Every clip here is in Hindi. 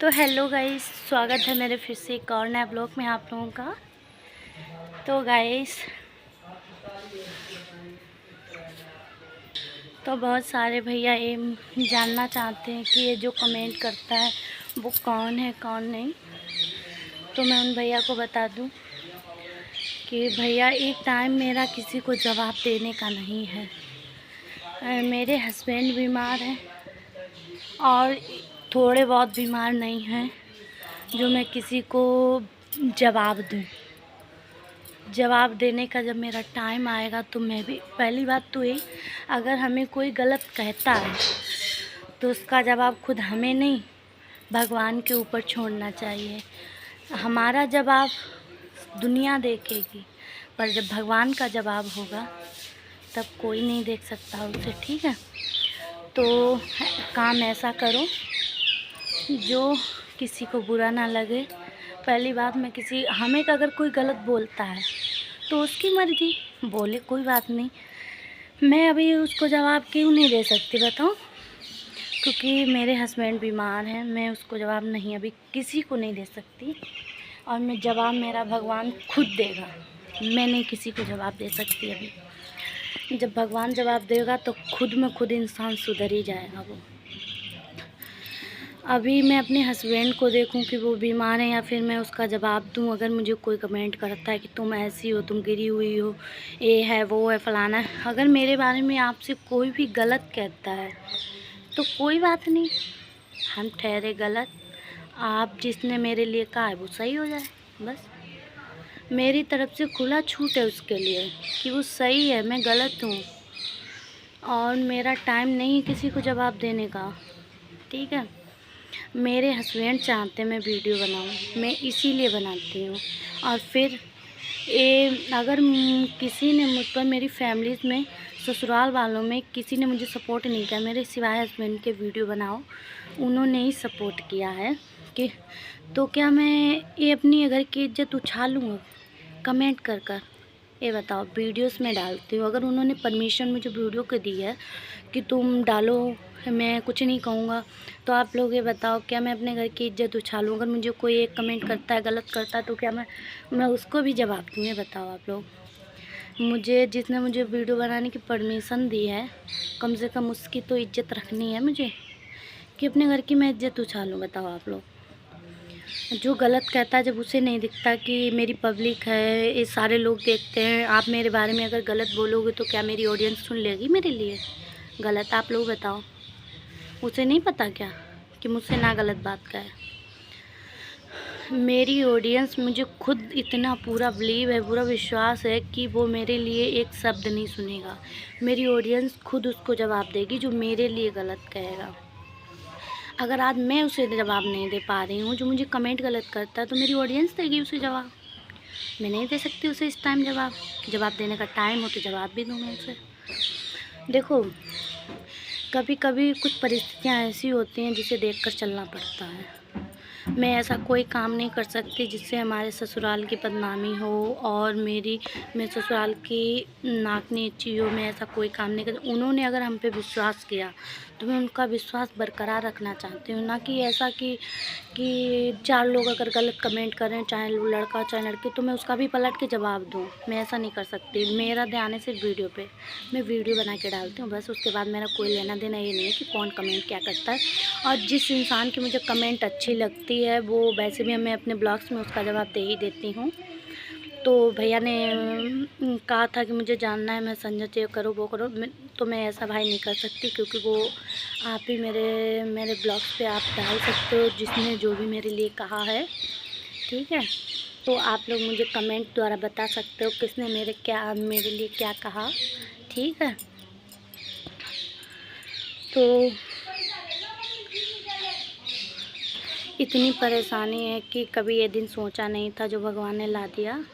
तो हेलो गाइस, स्वागत है मेरे फिर से एक और नया ब्लॉग में आप लोगों का। तो गाइस, तो बहुत सारे भैया ये जानना चाहते हैं कि ये जो कमेंट करता है वो कौन है कौन नहीं। तो मैं उन भैया को बता दूं कि भैया एक टाइम मेरा किसी को जवाब देने का नहीं है। मेरे हस्बैंड बीमार हैं और थोड़े बहुत बीमार नहीं हैं जो मैं किसी को जवाब दूँ। जवाब देने का जब मेरा टाइम आएगा तो मैं भी, पहली बात तो ये, अगर हमें कोई गलत कहता है तो उसका जवाब खुद हमें नहीं, भगवान के ऊपर छोड़ना चाहिए। हमारा जवाब दुनिया देखेगी, पर जब भगवान का जवाब होगा तब कोई नहीं देख सकता उसे। ठीक है, तो काम ऐसा करो जो किसी को बुरा ना लगे। पहली बात, मैं हमें अगर कोई गलत बोलता है तो उसकी मर्ज़ी, बोले, कोई बात नहीं। मैं अभी उसको जवाब क्यों नहीं दे सकती बताओ? क्योंकि मेरे हस्बैंड बीमार हैं, मैं उसको जवाब नहीं, अभी किसी को नहीं दे सकती। और मैं जवाब मेरा भगवान खुद देगा, मैं नहीं किसी को जवाब दे सकती। अभी जब भगवान जवाब देगा तो खुद में खुद इंसान सुधर ही जाएगा वो। अभी मैं अपने हस्बैंड को देखूं कि वो बीमार है या फिर मैं उसका जवाब दूं। अगर मुझे कोई कमेंट करता है कि तुम ऐसी हो, तुम गिरी हुई हो, ये है वो है फलाना है, अगर मेरे बारे में आपसे कोई भी गलत कहता है तो कोई बात नहीं, हम ठहरे गलत। आप जिसने मेरे लिए कहा है वो सही हो जाए, बस मेरी तरफ से खुला छूट है उसके लिए कि वो सही है, मैं गलत हूँ। और मेरा टाइम नहीं किसी को जवाब देने का। ठीक है, मेरे हस्बैंड चाहते हैं मैं वीडियो बनाऊं, मैं इसीलिए बनाती हूँ। और फिर अगर किसी ने मुझ पर, मेरी फैमिलीज़ में, ससुराल वालों में किसी ने मुझे सपोर्ट नहीं किया, मेरे सिवाय हस्बैंड के वीडियो बनाओ, उन्होंने ही सपोर्ट किया है कि, तो क्या मैं ये अपनी घर की इज्जत उछालूँ कमेंट कर कर? ये बताओ, वीडियोस में डालती हूँ, अगर उन्होंने परमिशन मुझे वीडियो को दी है कि तुम डालो, मैं कुछ नहीं कहूँगा, तो आप लोग ये बताओ, क्या मैं अपने घर की इज्जत उछालूँ? अगर मुझे कोई एक कमेंट करता है, गलत करता है, तो क्या मैं उसको भी जवाब दूँ? ये बताओ आप लोग। जिसने मुझे वीडियो बनाने की परमिशन दी है, कम से कम उसकी तो इज्जत रखनी है मुझे, कि अपने घर की मैं इज्जत उछालूँ? बताओ आप लोग। जो गलत कहता है, जब उसे नहीं दिखता कि मेरी पब्लिक है, ये सारे लोग देखते हैं, आप मेरे बारे में अगर गलत बोलोगे तो क्या मेरी ऑडियंस सुन लेगी मेरे लिए गलत? आप लोग बताओ। उसे नहीं पता क्या कि मुझसे ना गलत बात का है? मेरी ऑडियंस मुझे खुद इतना पूरा बिलीव है, पूरा विश्वास है कि वो मेरे लिए एक शब्द नहीं सुनेगा। मेरी ऑडियंस खुद उसको जवाब देगी जो मेरे लिए गलत कहेगा। अगर आज मैं उसे जवाब नहीं दे पा रही हूँ, जो मुझे कमेंट गलत करता है, तो मेरी ऑडियंस देगी उसे जवाब। मैं नहीं दे सकती उसे इस टाइम जवाब देने का टाइम हो तो जवाब भी दूँ मैं उसे। देखो, कभी कभी कुछ परिस्थितियाँ ऐसी होती हैं जिसे देखकर चलना पड़ता है। मैं ऐसा कोई काम नहीं कर सकती जिससे हमारे ससुराल की बदनामी हो और मैं ससुराल की नाक नीची हो। मैं ऐसा कोई काम नहीं कर, उन्होंने अगर हम पे विश्वास किया तो मैं उनका विश्वास बरकरार रखना चाहती हूँ, ना कि ऐसा कि चार लोग अगर गलत कमेंट करें, चाहे लड़का चाहे लड़की, तो मैं उसका भी पलट के जवाब दूँ। मैं ऐसा नहीं कर सकती। मेरा ध्यान है सिर्फ वीडियो पे, मैं वीडियो बना के डालती हूँ बस। उसके बाद मेरा कोई लेना देना ये नहीं है कि कौन कमेंट क्या करता है। और जिस इंसान की मुझे कमेंट अच्छी लगती है, वो वैसे भी मैं अपने ब्लॉग्स में उसका जवाब दे ही देती हूँ। तो भैया ने कहा था कि मुझे जानना है, मैं संजय ये करो वो करो, तो मैं ऐसा भाई नहीं कर सकती, क्योंकि वो आप ही मेरे ब्लॉग्स पे आप डाल सकते हो जिसने जो भी मेरे लिए कहा है। ठीक है, तो आप लोग मुझे कमेंट द्वारा बता सकते हो किसने मेरे लिए क्या कहा। ठीक है, तो इतनी परेशानी है कि कभी ये दिन सोचा नहीं था जो भगवान ने ला दिया।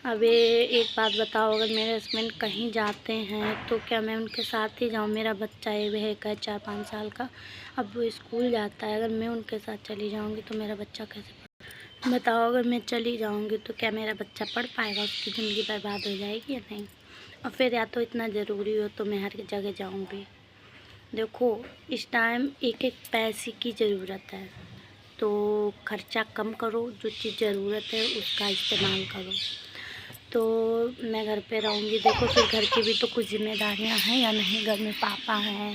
अब ये एक बात बताओ, अगर मेरे हस्बैंड कहीं जाते हैं तो क्या मैं उनके साथ ही जाऊँ? मेरा बच्चा एक है 4-5 साल का, अब वो स्कूल जाता है, अगर मैं उनके साथ चली जाऊँगी तो मेरा बच्चा कैसे बताओ? अगर मैं चली जाऊँगी तो क्या मेरा बच्चा पढ़ पाएगा? उसकी ज़िंदगी बर्बाद हो जाएगी या नहीं? और फिर या तो इतना ज़रूरी हो तो मैं हर जगह जाऊँ भी। देखो, इस टाइम एक एक पैसे की ज़रूरत है। तो खर्चा कम करो, जो चीज़ ज़रूरत है उसका इस्तेमाल करो। तो मैं घर पे रहूँगी, देखो फिर घर की भी तो कुछ जिम्मेदारियाँ हैं या नहीं। घर में पापा हैं,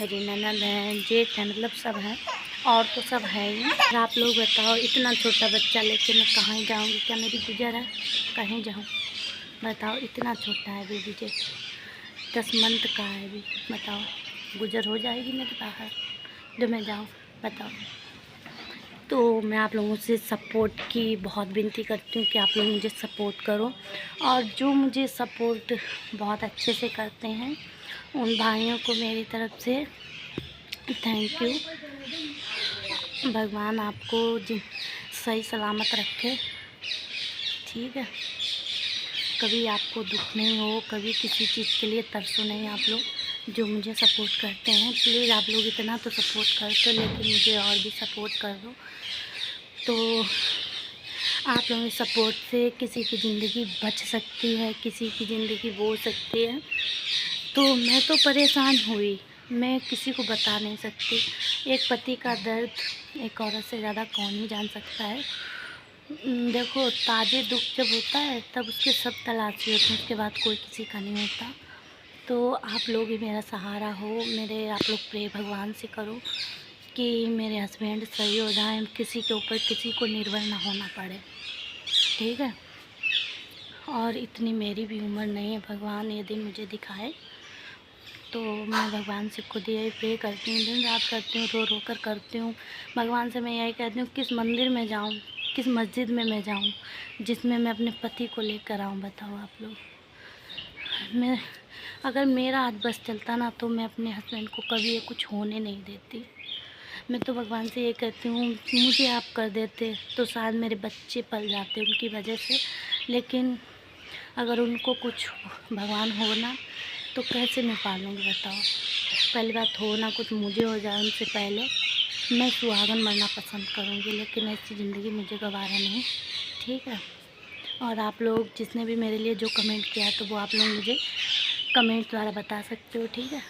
मेरी ननद हैं, जेठ है, मतलब सब हैं, और तो सब है ही। और आप लोग बताओ, इतना छोटा बच्चा लेके मैं कहाँ जाऊँगी? क्या मेरी गुजर है? कहीं जाऊँ बताओ? इतना छोटा है बेबी, जेठ 10 मंथ का है अभी। बताओ गुजर हो जाएगी मेरे बाहर जो मैं जाऊँ? बताओ। तो मैं आप लोगों से सपोर्ट की बहुत विनती करती हूँ कि आप लोग मुझे सपोर्ट करो, और जो मुझे सपोर्ट बहुत अच्छे से करते हैं उन भाइयों को मेरी तरफ से थैंक यू। भगवान आपको सही सलामत रखे, ठीक है। कभी आपको दुख नहीं हो, कभी किसी चीज़ के लिए तरसो नहीं आप लोग जो मुझे सपोर्ट करते हैं। प्लीज़ आप लोग इतना तो सपोर्ट करते हो, लेकिन मुझे और भी सपोर्ट कर दो। तो आप लोगों के सपोर्ट से किसी की ज़िंदगी बच सकती है, किसी की ज़िंदगी वो सकती है। तो मैं तो परेशान हुई, मैं किसी को बता नहीं सकती। एक पति का दर्द एक औरत से ज़्यादा कौन ही जान सकता है। देखो, ताजे दुख जब होता है तब उसके सब तलाशी होते हैं, उसके बाद कोई किसी का नहीं होता। तो आप लोग ही मेरा सहारा हो, मेरे आप लोग प्रे भगवान से करो कि मेरे हस्बैंड सही हो जाएं, किसी के ऊपर किसी को निर्भर ना होना पड़े, ठीक है। और इतनी मेरी भी उम्र नहीं है, भगवान ये दिन मुझे दिखाए। तो मैं भगवान से खुद यही प्रे करती हूँ, दिन रात करती हूँ, रो रो कर करती हूँ। भगवान से मैं यही कहती हूँ, किस मंदिर में जाऊँ, किस मस्जिद में मैं जाऊँ जिसमें मैं अपने पति को लेकर आऊँ? बताओ आप लोग। मैं अगर मेरा हाथ बस चलता ना तो मैं अपने हस्बैंड को कभी ये कुछ होने नहीं देती। मैं तो भगवान से ये कहती हूँ, मुझे आप कर देते तो शायद मेरे बच्चे पल जाते उनकी वजह से। लेकिन अगर उनको कुछ भगवान हो ना तो कैसे मैं पालूँगी बताओ? पहली बात हो ना कुछ मुझे हो जाए उनसे पहले, मैं सुहागन मरना पसंद करूँगी, लेकिन ऐसी ज़िंदगी मुझे गवारा नहीं, ठीक है। और आप लोग जिसने भी मेरे लिए जो कमेंट किया तो वो आप लोग मुझे कमेंट द्वारा बता सकते हो, ठीक है।